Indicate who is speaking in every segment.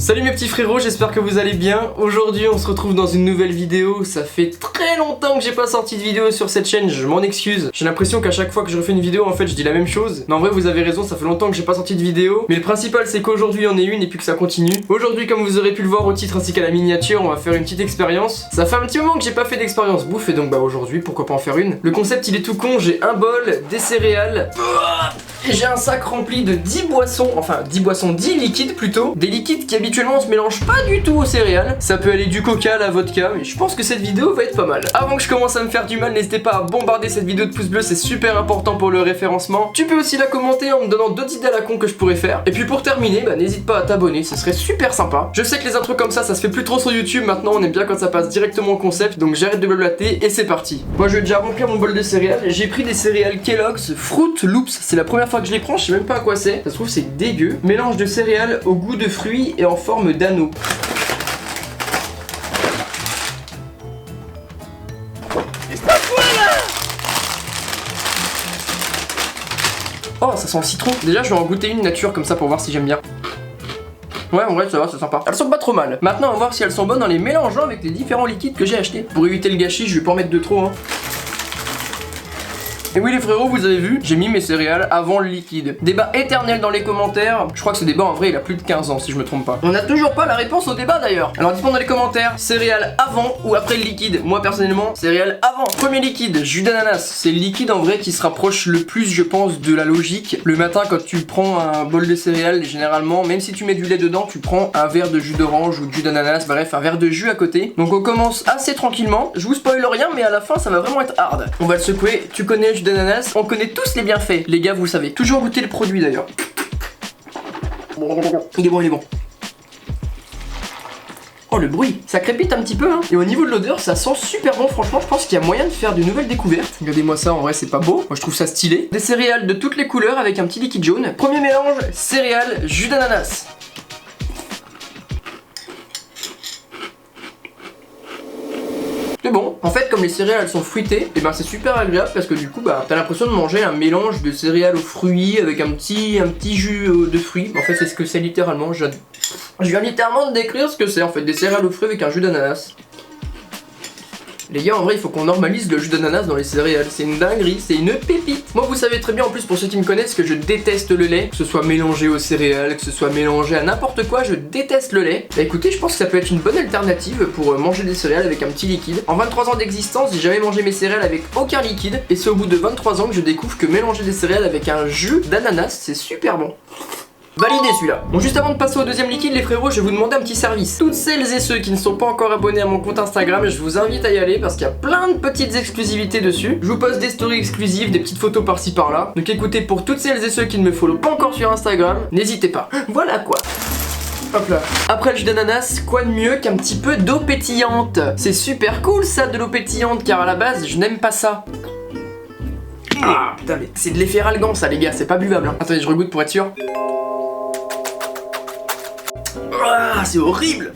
Speaker 1: Salut mes petits frérots, j'espère que vous allez bien. Aujourd'hui on se retrouve dans une nouvelle vidéo. Ça fait très longtemps que j'ai pas sorti de vidéo sur cette chaîne, je m'en excuse. J'ai l'impression qu'à chaque fois que je refais une vidéo en fait je dis la même chose. Mais en vrai vous avez raison, ça fait longtemps que j'ai pas sorti de vidéo. Mais le principal c'est qu'aujourd'hui on est une et puis que ça continue. Aujourd'hui comme vous aurez pu le voir au titre ainsi qu'à la miniature, on va faire une petite expérience. Ça fait un petit moment que j'ai pas fait d'expérience bouffe et donc bah aujourd'hui pourquoi pas en faire une. Le concept il est tout con, j'ai un bol, des céréales et j'ai un sac rempli de 10 boissons, enfin 10 liquides plutôt. Des liquides qui habituellement se mélangent pas du tout aux céréales. Ça peut aller du coca à la vodka, mais je pense que cette vidéo va être pas mal. Avant que je commence à me faire du mal, n'hésitez pas à bombarder cette vidéo de pouces bleus, c'est super important pour le référencement. Tu peux aussi la commenter en me donnant d'autres idées à la con que je pourrais faire. Et puis pour terminer, bah n'hésite pas à t'abonner, ce serait super sympa. Je sais que les intros comme ça se fait plus trop sur YouTube, maintenant on aime bien quand ça passe directement au concept, donc j'arrête de blablater et c'est parti. Moi je vais déjà remplir mon bol de céréales, j'ai pris des céréales Kellogg's Fruit Loops, c'est la première fois que je les prends, je sais même pas à quoi c'est, ça se trouve c'est dégueu. Mélange de céréales au goût de fruits et en forme d'anneau. Oh, ça sent le citron. Déjà, je vais en goûter une nature comme ça pour voir si j'aime bien. Ouais, en vrai, ça va, c'est sympa. Elles sont pas trop mal. Maintenant, on va voir si elles sont bonnes en les mélangeant avec les différents liquides que j'ai achetés. Pour éviter le gâchis, je vais pas en mettre de trop, hein. Et oui les frérots, vous avez vu, j'ai mis mes céréales avant le liquide. Débat éternel dans les commentaires. Je crois que ce débat en vrai il a plus de 15 ans si je me trompe pas. On a toujours pas la réponse au débat d'ailleurs. Alors dites-moi dans les commentaires, céréales avant ou après le liquide. Moi personnellement, céréales avant. Premier liquide, jus d'ananas. C'est le liquide en vrai qui se rapproche le plus je pense de la logique. Le matin quand tu prends un bol de céréales, généralement, même si tu mets du lait dedans, tu prends un verre de jus d'orange ou de jus d'ananas, bref un verre de jus à côté. Donc on commence assez tranquillement. Je vous spoil rien mais à la fin ça va vraiment être hard. On va le secouer, tu connais le jus d'ananas, on connaît tous les bienfaits, les gars vous savez. Toujours goûter le produit d'ailleurs. Il est bon, il est bon. Oh le bruit, ça crépite un petit peu hein. Et au niveau de l'odeur ça sent super bon, franchement je pense qu'il y a moyen de faire de nouvelles découvertes. Regardez-moi ça, en vrai c'est pas beau, moi je trouve ça stylé. Des céréales de toutes les couleurs avec un petit liquide jaune. Premier mélange, céréales, jus d'ananas. C'est bon, en fait comme les céréales elles sont fruitées, et ben c'est super agréable parce que du coup bah t'as l'impression de manger un mélange de céréales aux fruits avec un petit jus de fruits. En fait c'est ce que c'est littéralement, je viens littéralement de décrire ce que c'est en fait, des céréales aux fruits avec un jus d'ananas. Les gars en vrai il faut qu'on normalise le jus d'ananas dans les céréales, c'est une dinguerie, c'est une pépite. Moi vous savez très bien en plus pour ceux qui me connaissent que je déteste le lait, que ce soit mélangé aux céréales, que ce soit mélangé à n'importe quoi, je déteste le lait. Bah écoutez je pense que ça peut être une bonne alternative pour manger des céréales avec un petit liquide. En 23 ans d'existence j'ai jamais mangé mes céréales avec aucun liquide et c'est au bout de 23 ans que je découvre que mélanger des céréales avec un jus d'ananas c'est super bon. Validé celui-là. Bon juste avant de passer au deuxième liquide les frérots, je vais vous demander un petit service. Toutes celles et ceux qui ne sont pas encore abonnés à mon compte Instagram, je vous invite à y aller parce qu'il y a plein de petites exclusivités dessus. Je vous poste des stories exclusives, des petites photos par-ci par-là. Donc écoutez, pour toutes celles et ceux qui ne me follow pas encore sur Instagram, n'hésitez pas. Voilà quoi. Hop là. Après le jus d'ananas, quoi de mieux qu'un petit peu d'eau pétillante? C'est super cool ça de l'eau pétillante car à la base je n'aime pas ça. Ah putain mais c'est de l'effet ralgan ça les gars, c'est pas buvable hein. Attendez je regoute pour être sûr. Ah, c'est horrible.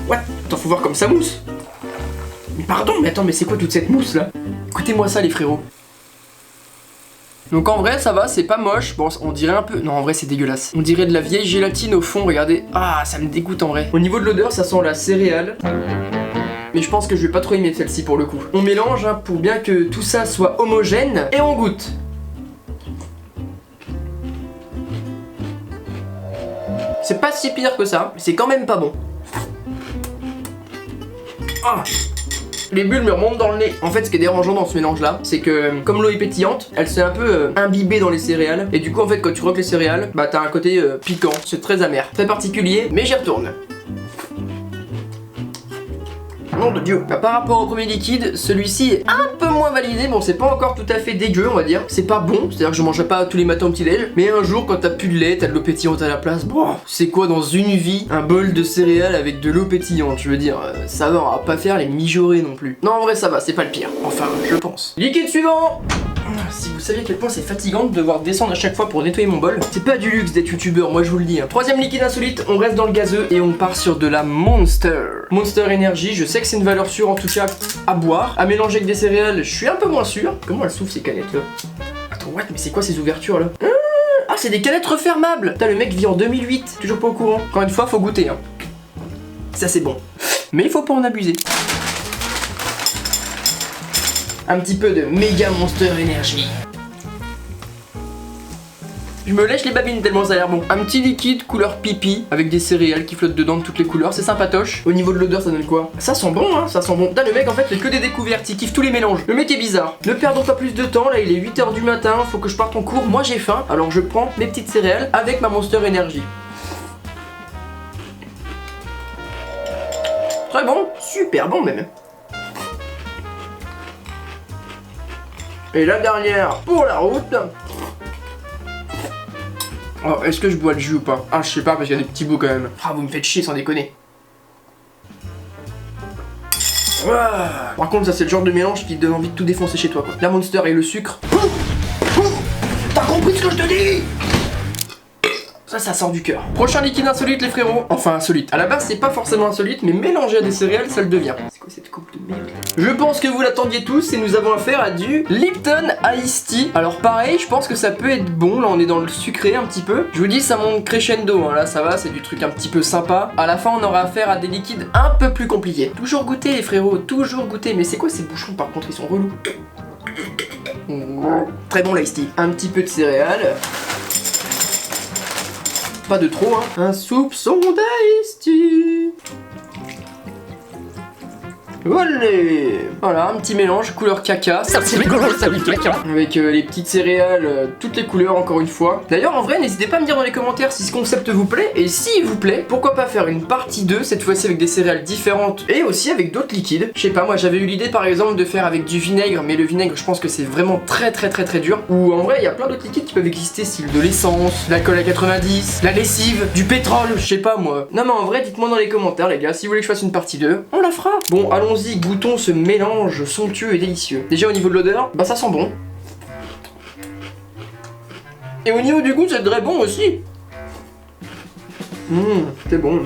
Speaker 1: What? Attends, faut voir comme ça mousse. Mais pardon, mais attends, mais c'est quoi toute cette mousse là? Écoutez-moi ça les frérots. Donc en vrai ça va, c'est pas moche. Bon on dirait un peu... Non en vrai c'est dégueulasse. On dirait de la vieille gélatine au fond, regardez. Ah ça me dégoûte en vrai. Au niveau de l'odeur ça sent la céréale. Mais je pense que je vais pas trop aimer celle-ci pour le coup. On mélange hein, pour bien que tout ça soit homogène. Et on goûte. C'est pas si pire que ça, mais c'est quand même pas bon. Ah, les bulles me remontent dans le nez. En fait, ce qui est dérangeant dans ce mélange-là, c'est que comme l'eau est pétillante, elle s'est un peu imbibée dans les céréales. Et du coup, en fait, quand tu croques les céréales, bah t'as un côté piquant. C'est très amer, très particulier, mais j'y retourne. Nom de Dieu. Bah, par rapport au premier liquide, celui-ci est un peu moins validé. Bon, c'est pas encore tout à fait dégueu, on va dire. C'est pas bon, c'est-à-dire que je mangerai pas tous les matins au petit-déj. Mais un jour, quand t'as plus de lait, t'as de l'eau pétillante à la place. Bon, c'est quoi dans une vie un bol de céréales avec de l'eau pétillante? Je veux dire, ça va, on va pas faire les mijaurés non plus. Non, en vrai, ça va, c'est pas le pire. Enfin, je pense. Liquide suivant. Si vous saviez à quel point c'est fatigant de devoir descendre à chaque fois pour nettoyer mon bol, c'est pas du luxe d'être youtubeur, moi je vous le dis hein. Troisième liquide insolite, on reste dans le gazeux et on part sur de la Monster. Monster Energy, je sais que c'est une valeur sûre en tout cas à boire. À mélanger avec des céréales, je suis un peu moins sûr. Comment elles s'ouvrent ces canettes là? Attends, what? Mais c'est quoi ces ouvertures là? Ah, c'est des canettes refermables. Putain, le mec vit en 2008, toujours pas au courant. Encore une fois, faut goûter, hein. Ça, c'est bon. Mais il faut pas en abuser. Un petit peu de Mega Monster Energy. Je me lèche les babines tellement ça a l'air bon. Un petit liquide couleur pipi avec des céréales qui flottent dedans de toutes les couleurs, c'est sympatoche. Au niveau de l'odeur, ça donne quoi? Ça sent bon, hein, ça sent bon. Putain, le mec en fait fait que des découvertes, il kiffe tous les mélanges. Le mec est bizarre. Ne perdons pas plus de temps, là il est 8h du matin, faut que je parte en cours. Moi j'ai faim, alors je prends mes petites céréales avec ma Monster Energy. Très bon, super bon même. Et la dernière pour la route. Oh, est-ce que je bois le jus ou pas? Ah, je sais pas parce qu'il y a des petits bouts quand même. Ah, vous me faites chier sans déconner. Ah. Par contre, ça c'est le genre de mélange qui te donne envie de tout défoncer chez toi quoi. La Monster et le sucre. T'as compris ce que je te dis? Ça sort du cœur. Prochain liquide insolite les frérots. Enfin insolite. À la base c'est pas forcément insolite, mais mélangé à des céréales ça le devient. C'est quoi cette coupe de merde? Je pense que vous l'attendiez tous et nous avons affaire à du Lipton Ice Tea. Alors pareil, je pense que ça peut être bon. Là on est dans le sucré un petit peu. Je vous dis ça monte crescendo. Hein. Là ça va, c'est du truc un petit peu sympa. À la fin on aura affaire à des liquides un peu plus compliqués. Toujours goûter les frérots, toujours goûter. Mais c'est quoi ces bouchons par contre? Ils sont relous. Très bon l'Ice Tea. Un petit peu de céréales. Pas de trop, hein. Un soupçon d'Ice Tea. Voilà, un petit mélange couleur caca. Ça c'est rigolo, ça oui, caca. Avec les petites céréales, toutes les couleurs encore une fois. D'ailleurs en vrai n'hésitez pas à me dire dans les commentaires si ce concept vous plaît. Et s'il vous plaît, pourquoi pas faire une partie 2, cette fois-ci avec des céréales différentes et aussi avec d'autres liquides. Je sais pas, moi j'avais eu l'idée par exemple de faire avec du vinaigre. Mais le vinaigre je pense que c'est vraiment très dur. Ou en vrai il y a plein d'autres liquides qui peuvent exister, style de l'essence, l'alcool à 90, la lessive, du pétrole, je sais pas moi. Non mais en vrai dites-moi dans les commentaires les gars, si vous voulez que je fasse une partie 2, on la fera. Bon allons-y, goûtons ce mélange somptueux et délicieux. Déjà au niveau de l'odeur, bah ça sent bon. Et au niveau du goût, c'est très bon aussi. C'est bon.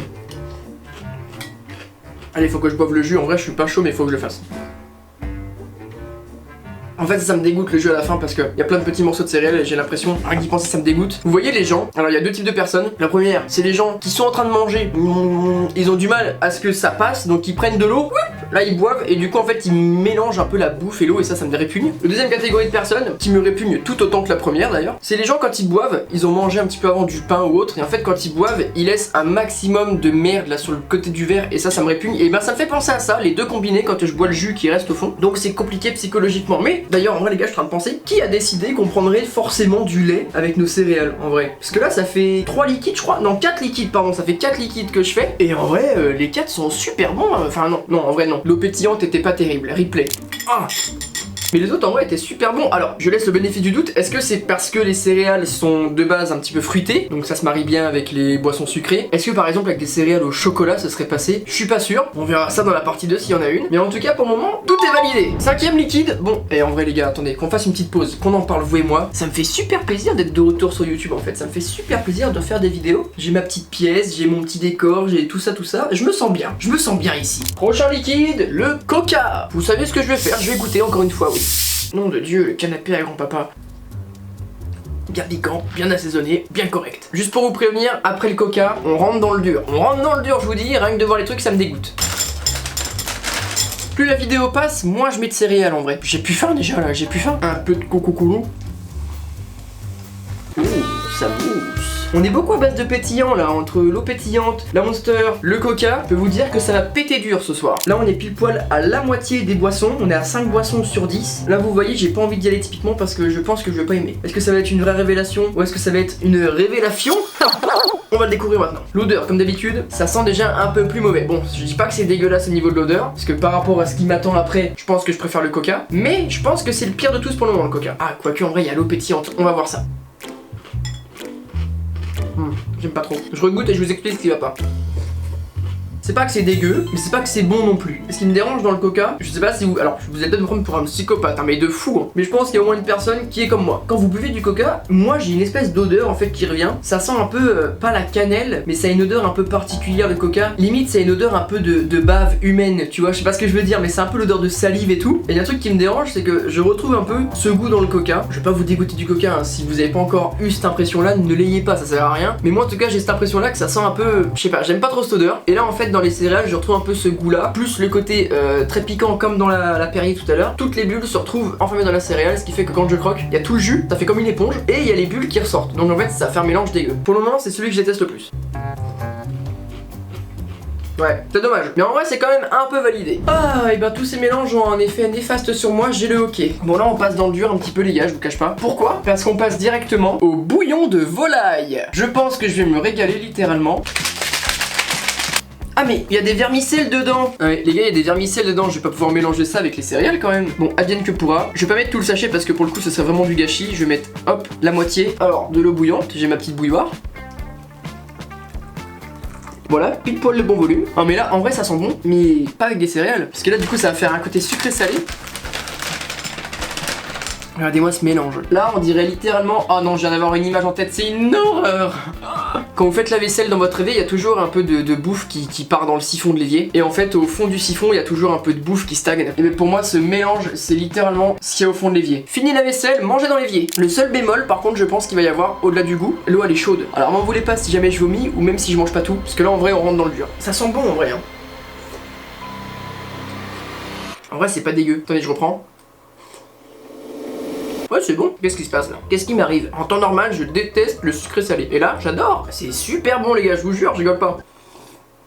Speaker 1: Allez, faut que je boive le jus. En vrai, je suis pas chaud, mais faut que je le fasse. En fait ça me dégoûte le jus à la fin parce qu'il y a plein de petits morceaux de céréales et j'ai l'impression, rien qu'y penser ça me dégoûte. Vous voyez les gens, alors il y a deux types de personnes. La première, c'est les gens qui sont en train de manger, ils ont du mal à ce que ça passe, donc ils prennent de l'eau, là ils boivent et du coup en fait ils mélangent un peu la bouffe et l'eau et ça me répugne. La deuxième catégorie de personnes, qui me répugne tout autant que la première d'ailleurs, c'est les gens quand ils boivent, ils ont mangé un petit peu avant du pain ou autre et en fait quand ils boivent, ils laissent un maximum de merde là sur le côté du verre et ça me répugne. Et ben ça me fait penser à ça, les deux combinés quand je bois le jus qui reste au fond. Donc c'est compliqué psychologiquement. Mais d'ailleurs en vrai les gars je suis en train de penser, qui a décidé qu'on prendrait forcément du lait avec nos céréales en vrai? Parce que là ça fait 3 liquides je crois, non 4 liquides pardon, ça fait 4 liquides que je fais. Et en vrai les 4 sont super bons, enfin non en vrai non. L'eau pétillante était pas terrible, replay. Ah. Mais les autres en vrai étaient super bons. Alors je laisse le bénéfice du doute. Est-ce que c'est parce que les céréales sont de base un petit peu fruitées, donc ça se marie bien avec les boissons sucrées? Est-ce que par exemple avec des céréales au chocolat ça serait passé? Je suis pas sûr. On verra ça dans la partie 2 s'il y en a une. Mais en tout cas pour le moment tout est validé. 5ème liquide. Bon et en vrai les gars attendez qu'on fasse une petite pause, qu'on en parle vous et moi. Ça me fait super plaisir d'être de retour sur YouTube en fait. Ça me fait super plaisir de faire des vidéos. J'ai ma petite pièce, j'ai mon petit décor, j'ai tout ça. Je me sens bien. Je me sens bien ici. Prochain liquide, le coca. Vous savez ce que je vais faire? Je vais goûter encore une fois oui. Nom de Dieu, le canapé à grand-papa. Bien piquant, bien assaisonné, bien correct. Juste pour vous prévenir, après le coca, on rentre dans le dur. On rentre dans le dur, je vous dis, rien que de voir les trucs, ça me dégoûte. Plus la vidéo passe, moins je mets de céréales en vrai. J'ai plus faim déjà là, j'ai plus faim. Un peu de coco coulou. Ouh, ça mousse. On est beaucoup à base de pétillant là, entre l'eau pétillante, la Monster, le coca. Je peux vous dire que ça va péter dur ce soir. Là on est pile poil à la moitié des boissons, on est à 5 boissons sur 10. Là vous voyez j'ai pas envie d'y aller typiquement parce que je pense que je vais pas aimer. Est-ce que ça va être une vraie révélation ou est-ce que ça va être une révélation? On va le découvrir maintenant. L'odeur comme d'habitude, ça sent déjà un peu plus mauvais. Bon, je dis pas que c'est dégueulasse au niveau de l'odeur, parce que par rapport à ce qui m'attend après, je pense que je préfère le coca. Mais je pense que c'est le pire de tous pour le moment le coca. Ah quoique en vrai il y a l'eau pétillante, on va voir ça. J'aime pas trop. Je regoute et je vous explique ce qui va pas. C'est pas que c'est dégueu, mais c'est pas que c'est bon non plus. Et ce qui me dérange dans le coca, je sais pas si vous... Alors, vous allez peut-être me prendre pour un psychopathe, hein, mais de fou, hein. Mais je pense qu'il y a au moins une personne qui est comme moi. Quand vous buvez du coca, moi j'ai une espèce d'odeur en fait qui revient. Ça sent un peu, pas la cannelle, mais ça a une odeur un peu particulière le coca. Limite, ça a une odeur un peu de bave humaine, tu vois. Je sais pas ce que je veux dire, mais c'est un peu l'odeur de salive et tout. Et il y a un truc qui me dérange, c'est que je retrouve un peu ce goût dans le coca. Je vais pas vous dégoûter du coca, hein. Si vous avez pas encore eu cette impression-là, ne l'ayez pas, ça sert à rien. Mais moi en tout cas, j'ai cette impression-là que ça sent un peu, je sais pas, j'aime pas trop cette odeur. Et là en fait, dans les céréales, je retrouve un peu ce goût-là, plus le côté très piquant comme dans la Perrier tout à l'heure. Toutes les bulles se retrouvent enfermées dans la céréale, ce qui fait que quand je croque, il y a tout le jus, ça fait comme une éponge, et il y a les bulles qui ressortent. Donc en fait, ça fait un mélange dégueu. Pour le moment, c'est celui que je déteste le plus. Ouais, c'est dommage. Mais en vrai, c'est quand même un peu validé. Ah, et ben tous ces mélanges ont un effet néfaste sur moi, j'ai le hockey. Bon, là, on passe dans le dur un petit peu, les gars, je vous cache pas. Pourquoi? Parce qu'on passe directement au bouillon de volaille. Je pense que je vais me régaler littéralement. Ah mais il y a des vermicelles dedans. Ouais, les gars, il y a des vermicelles dedans. Je vais pas pouvoir mélanger ça avec les céréales quand même. Bon, advienne que pourra. Je vais pas mettre tout le sachet parce que pour le coup, ce serait vraiment du gâchis. Je vais mettre, hop, la moitié. Alors, de l'eau bouillante. J'ai ma petite bouilloire. Voilà, pile poil le bon volume. Ah mais là, en vrai, ça sent bon, mais pas avec des céréales. Parce que là, du coup, ça va faire un côté sucré-salé. Regardez-moi ce mélange. Là, on dirait littéralement... Oh non, je viens d'avoir une image en tête, c'est une horreur. Quand vous faites la vaisselle dans votre évier, il y a toujours un peu de bouffe qui part dans le siphon de l'évier. Et en fait, au fond du siphon, il y a toujours un peu de bouffe qui stagne. Et bien pour moi, ce mélange, c'est littéralement ce qu'il y a au fond de l'évier. Fini la vaisselle, mangez dans l'évier. Le seul bémol, par contre, je pense qu'il va y avoir, au-delà du goût, l'eau elle est chaude. Alors m'en voulez pas si jamais je vomis ou même si je mange pas tout. Parce que là, en vrai, on rentre dans le dur. Ça sent bon en vrai. Hein. En vrai, c'est pas dégueu. Attendez, je reprends. Ouais, c'est bon. Qu'est-ce qui se passe là? Qu'est-ce qui m'arrive? En temps normal, je déteste le sucré salé. Et là, j'adore. C'est super bon, les gars, je vous jure, je rigole pas.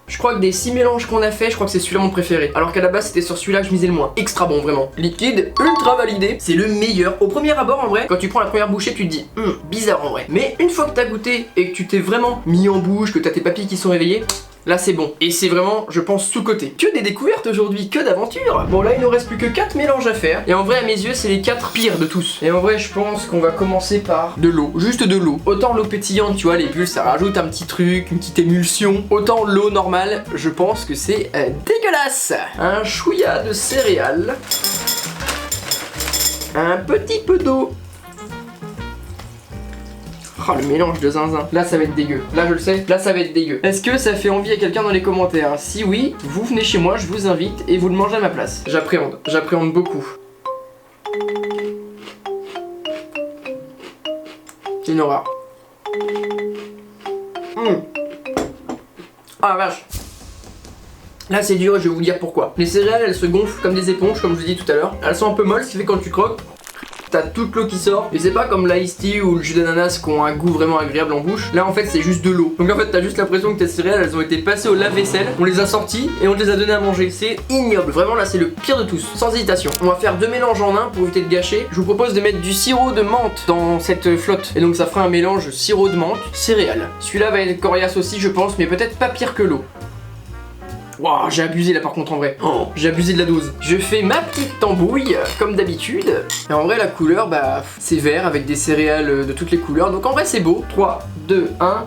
Speaker 1: Je crois que des 6 mélanges qu'on a fait, je crois que c'est celui-là mon préféré. Alors qu'à la base, c'était sur celui-là que je misais le moins. Extra bon, vraiment. Liquide, ultra validé. C'est le meilleur. Au premier abord, en vrai, quand tu prends la première bouchée, tu te dis, bizarre en vrai. Mais une fois que t'as goûté et que tu t'es vraiment mis en bouche, que t'as tes papilles qui sont réveillées, là c'est bon. Et c'est vraiment, je pense, sous-côté. Que des découvertes aujourd'hui, que d'aventures. Bon là il nous reste plus que 4 mélanges à faire. Et en vrai à mes yeux c'est les 4 pires de tous. Et en vrai je pense qu'on va commencer par de l'eau. Juste de l'eau. Autant l'eau pétillante, tu vois, les bulles ça rajoute un petit truc, une petite émulsion. Autant l'eau normale, je pense que c'est dégueulasse. Un chouïa de céréales. Un petit peu d'eau. Oh le mélange de zinzin. Là ça va être dégueu. Là je le sais, là ça va être dégueu. Est-ce que ça fait envie à quelqu'un dans les commentaires? Si oui, vous venez chez moi, je vous invite et vous le mangez à ma place. J'appréhende beaucoup. C'est une horreur. Ah la vache. Là c'est dur et je vais vous dire pourquoi. Les céréales elles se gonflent comme des éponges comme je vous dis tout à l'heure. Elles sont un peu molles, ce qui fait quand tu croques, t'as toute l'eau qui sort. Et c'est pas comme l'ice tea ou le jus d'ananas qui ont un goût vraiment agréable en bouche. Là en fait c'est juste de l'eau. Donc en fait t'as juste l'impression que tes céréales elles ont été passées au lave-vaisselle. On les a sorties et on te les a données à manger. C'est ignoble. Vraiment là c'est le pire de tous. Sans hésitation. On va faire 2 mélanges en un pour éviter de gâcher. Je vous propose de mettre du sirop de menthe dans cette flotte. Et donc ça fera un mélange sirop de menthe, céréales. Celui-là va être coriace aussi je pense, mais peut-être pas pire que l'eau. Waouh, j'ai abusé là par contre en vrai. Oh, j'ai abusé de la dose. Je fais ma petite tambouille comme d'habitude. Et en vrai la couleur bah c'est vert avec des céréales de toutes les couleurs. Donc en vrai c'est beau. 3, 2, 1.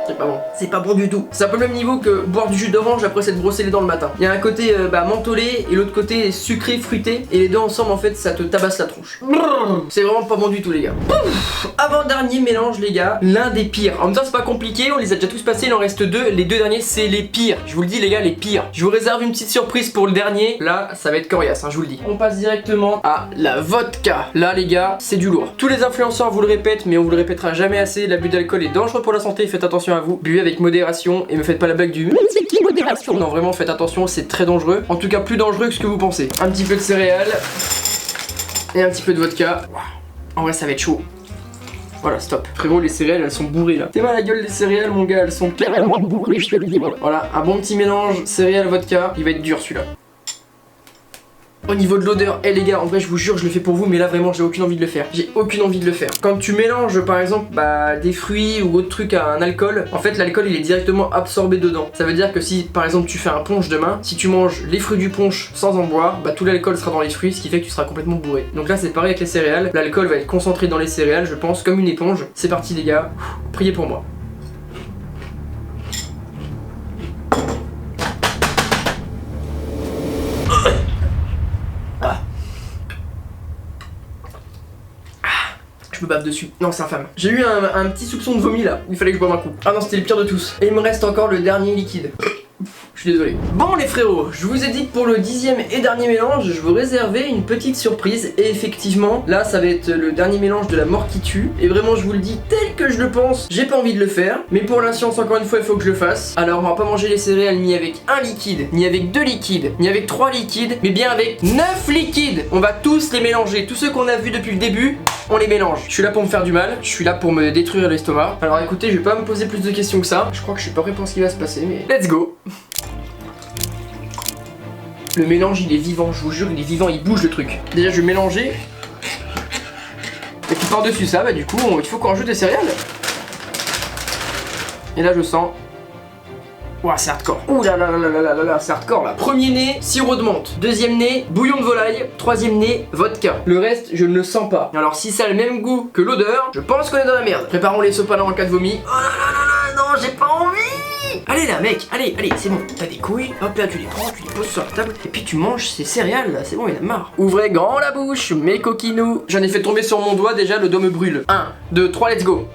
Speaker 1: C'est pas bon. C'est pas bon du tout. C'est un peu le même niveau que boire du jus d'orange après s'être brossé les dents le matin. Il y a un côté mentholé et l'autre côté sucré, fruité. Et les deux ensemble en fait ça te tabasse la tronche. C'est vraiment pas bon du tout les gars. Avant-dernier mélange les gars, l'un des pires. En même temps c'est pas compliqué, on les a déjà tous passés, il en reste 2. Les 2 derniers c'est les pires. Je vous le dis les gars, les pires. Je vous réserve une petite surprise pour le dernier. Là ça va être coriace, hein, je vous le dis. On passe directement à la vodka. Là les gars, c'est du lourd. Tous les influenceurs vous le répètent, mais on vous le répétera jamais assez. L'abus d'alcool est dangereux pour la santé, faites attention à vous. Buvez avec modération et me faites pas la blague du c'est qui modération. Non vraiment faites attention, c'est très dangereux. En tout cas plus dangereux que ce que vous pensez. Un petit peu de céréales et un petit peu de vodka. En vrai ça va être chaud. Voilà, stop. Frérot, les céréales, elles sont bourrées là. T'es mal la gueule des céréales, mon gars, elles sont clairement bourrées. Voilà, un bon petit mélange céréales vodka. Il va être dur celui-là. Au niveau de l'odeur, les gars, en vrai je vous jure je le fais pour vous, mais là vraiment j'ai aucune envie de le faire. J'ai aucune envie de le faire. Quand tu mélanges par exemple des fruits ou autre truc à un alcool, en fait l'alcool il est directement absorbé dedans. Ça veut dire que si par exemple tu fais un punch demain, si tu manges les fruits du punch sans en boire, tout l'alcool sera dans les fruits, ce qui fait que tu seras complètement bourré. Donc là c'est pareil avec les céréales, l'alcool va être concentré dans les céréales, je pense, comme une éponge. C'est parti les gars, priez pour moi. Je me bave dessus. Non, c'est infâme. J'ai eu un petit soupçon de vomi là. Il fallait que je boive un coup. Ah non, c'était le pire de tous. Et il me reste encore le dernier liquide. Je suis désolé. Bon les frérots, je vous ai dit que pour le 10e et dernier mélange, je vous réservais une petite surprise. Et effectivement, là ça va être le dernier mélange de la mort qui tue. Et vraiment je vous le dis tel que je le pense, j'ai pas envie de le faire. Mais pour la science encore une fois il faut que je le fasse. Alors on va pas manger les céréales ni avec un liquide, ni avec 2 liquides, ni avec 3 liquides, mais bien avec 9 liquides. On va tous les mélanger, tous ceux qu'on a vus depuis le début, on les mélange. Je suis là pour me faire du mal, je suis là pour me détruire l'estomac. Alors écoutez, je vais pas me poser plus de questions que ça. Je crois que je suis pas prêt pour ce qui va se passer, mais let's go. Le mélange il est vivant, je vous jure, il est vivant, il bouge le truc. Déjà je vais mélanger. Et puis par-dessus ça, du coup, il faut qu'on rajoute des céréales. Et là je sens... Ouah, c'est hardcore. Ouh là là là là là là là, c'est hardcore là. Premier nez, sirop de menthe. Deuxième nez, bouillon de volaille. Troisième nez, vodka. Le reste, je ne le sens pas. Alors si ça a le même goût que l'odeur, je pense qu'on est dans la merde. Préparons les sopalins en cas de vomi. Oh là là là là, non, j'ai pas envie. Allez là mec, allez, c'est bon, t'as des couilles, hop là tu les prends, tu les poses sur la table, et puis tu manges ces céréales là, c'est bon, il a marre. Ouvrez grand la bouche, mes coquinous. J'en ai fait tomber sur mon doigt, déjà le dos me brûle. 1, 2, 3, let's go.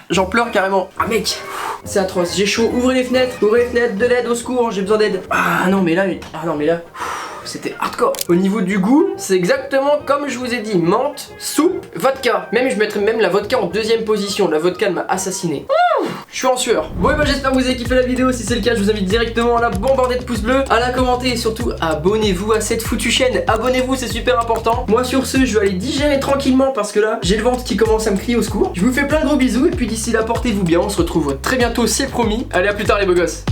Speaker 1: J'en pleure carrément. Ah mec, c'est atroce, j'ai chaud. Ouvrez les fenêtres, de l'aide, au secours, j'ai besoin d'aide. Ah non mais là, c'était hardcore. Au niveau du goût, c'est exactement comme je vous ai dit, menthe, soupe, vodka. Même je mettrais même la vodka en deuxième position. La vodka elle m'a assassiné. Je suis en sueur. Bon et j'espère que vous avez kiffé la vidéo. Si c'est le cas, je vous invite directement à la bombarder de pouces bleus, à la commenter et surtout abonnez-vous à cette foutue chaîne. Abonnez-vous, c'est super important. Moi sur ce, je vais aller digérer tranquillement parce que là, j'ai le ventre qui commence à me crier au secours. Je vous fais plein de gros bisous et puis d'ici là, portez-vous bien. On se retrouve très bientôt, c'est promis. Allez, à plus tard les beaux gosses.